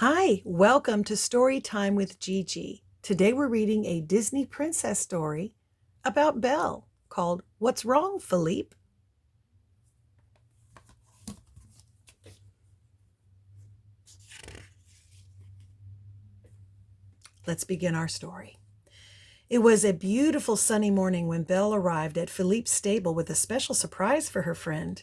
Hi, welcome to Story Time with Gigi. Today we're reading a Disney princess story about Belle called What's Wrong, Philippe? Let's begin our story. It was a beautiful sunny morning when Belle arrived at Philippe's stable with a special surprise for her friend.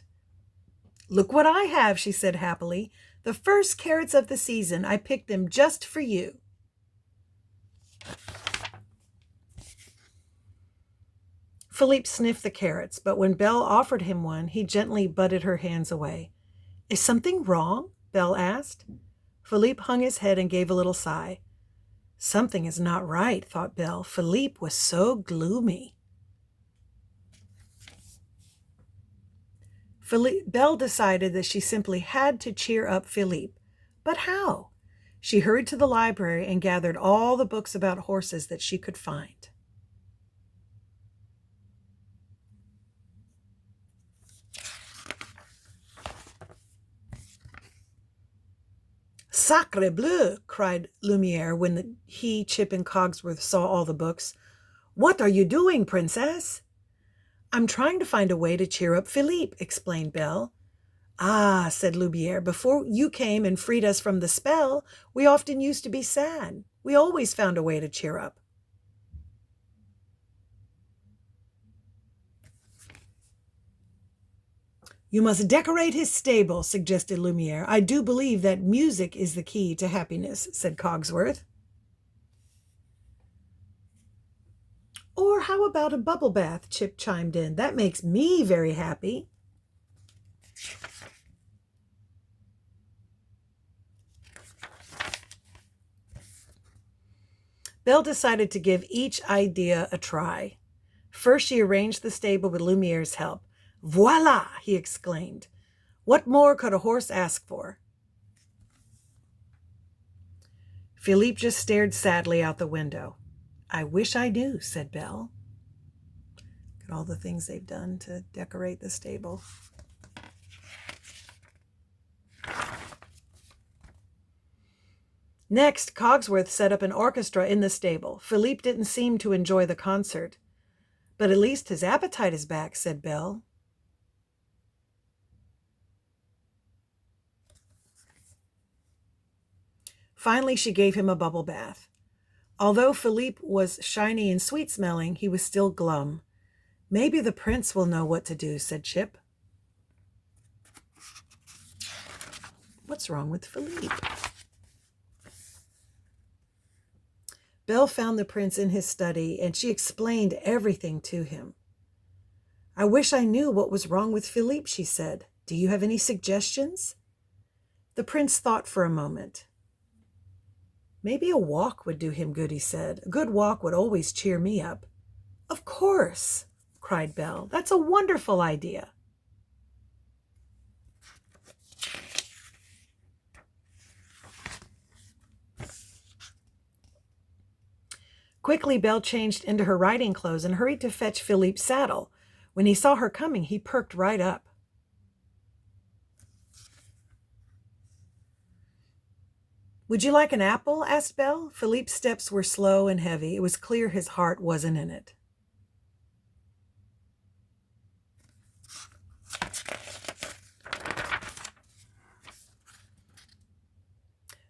Look what I have, she said happily. The first carrots of the season. I picked them just for you. Philippe sniffed the carrots, but when Belle offered him one, he gently butted her hands away. Is something wrong? Belle asked. Philippe hung his head and gave a little sigh. Something is not right, thought Belle. Philippe was so gloomy. Belle decided that she simply had to cheer up Philippe. But how? She hurried to the library and gathered all the books about horses that she could find. Sacre bleu, cried Lumiere when he, Chip, and Cogsworth saw all the books. What are you doing, princess? I'm trying to find a way to cheer up Philippe, explained Belle. Ah, said Lumiere, before you came and freed us from the spell, we often used to be sad. We always found a way to cheer up. You must decorate his stable, suggested Lumiere. I do believe that music is the key to happiness, said Cogsworth. Or how about a bubble bath, Chip chimed in. That makes me very happy. Belle decided to give each idea a try. First, she arranged the stable with Lumiere's help. Voila, he exclaimed. What more could a horse ask for? Philippe just stared sadly out the window. I wish I knew, said Belle. Look at all the things they've done to decorate the stable. Next, Cogsworth set up an orchestra in the stable. Philippe didn't seem to enjoy the concert. But at least his appetite is back, said Belle. Finally, she gave him a bubble bath. Although Philippe was shiny and sweet-smelling, he was still glum. Maybe the prince will know what to do, said Chip. What's wrong with Philippe? Belle found the prince in his study, and she explained everything to him. I wish I knew what was wrong with Philippe, she said. Do you have any suggestions? The prince thought for a moment. Maybe a walk would do him good, he said. A good walk would always cheer me up. Of course, cried Belle. That's a wonderful idea. Quickly, Belle changed into her riding clothes and hurried to fetch Philippe's saddle. When he saw her coming, he perked right up. Would you like an apple? Asked Belle. Philippe's steps were slow and heavy. It was clear his heart wasn't in it.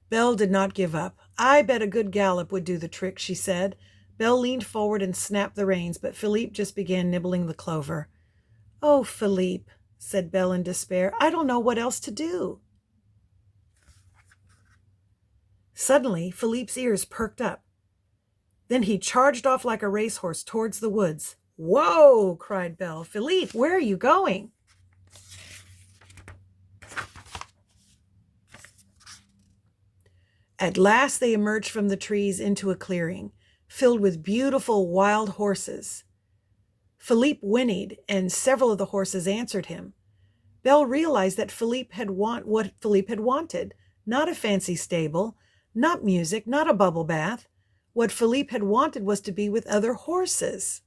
Belle did not give up. I bet a good gallop would do the trick, she said. Belle leaned forward and snapped the reins, but Philippe just began nibbling the clover. Oh, Philippe, said Belle in despair, I don't know what else to do. Suddenly, Philippe's ears perked up. Then he charged off like a racehorse towards the woods. Whoa, cried Belle. Philippe, where are you going? At last they emerged from the trees into a clearing, filled with beautiful wild horses. Philippe whinnied, and several of the horses answered him. Belle realized that what Philippe had wanted, not a fancy stable, not music, not a bubble bath. What Philippe had wanted was to be with other horses.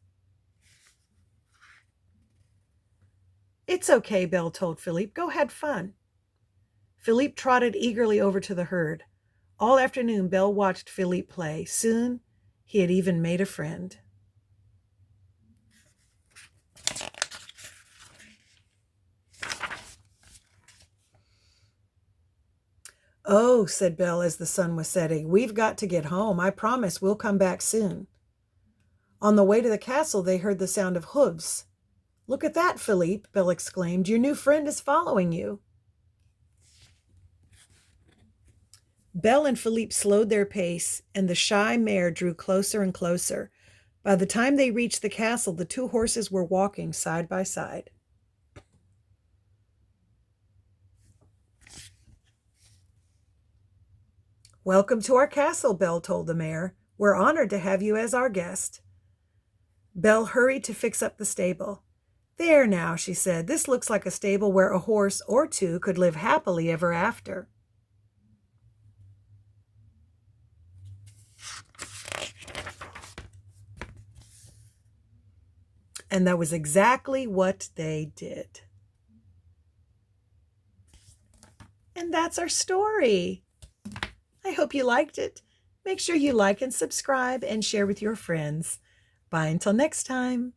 It's okay, Belle told Philippe. Go have fun. Philippe trotted eagerly over to the herd. All afternoon, Belle watched Philippe play. Soon, he had even made a friend. Oh, said Belle as the sun was setting, we've got to get home. I promise we'll come back soon. On the way to the castle, they heard the sound of hooves. Look at that, Philippe, Belle exclaimed. Your new friend is following you. Belle and Philippe slowed their pace, and the shy mare drew closer and closer. By the time they reached the castle, the two horses were walking side by side. Welcome to our castle, Belle told the mare. We're honored to have you as our guest. Belle hurried to fix up the stable. There now, she said, this looks like a stable where a horse or two could live happily ever after. And that was exactly what they did. And that's our story. I hope you liked it. Make sure you like and subscribe and share with your friends. Bye until next time.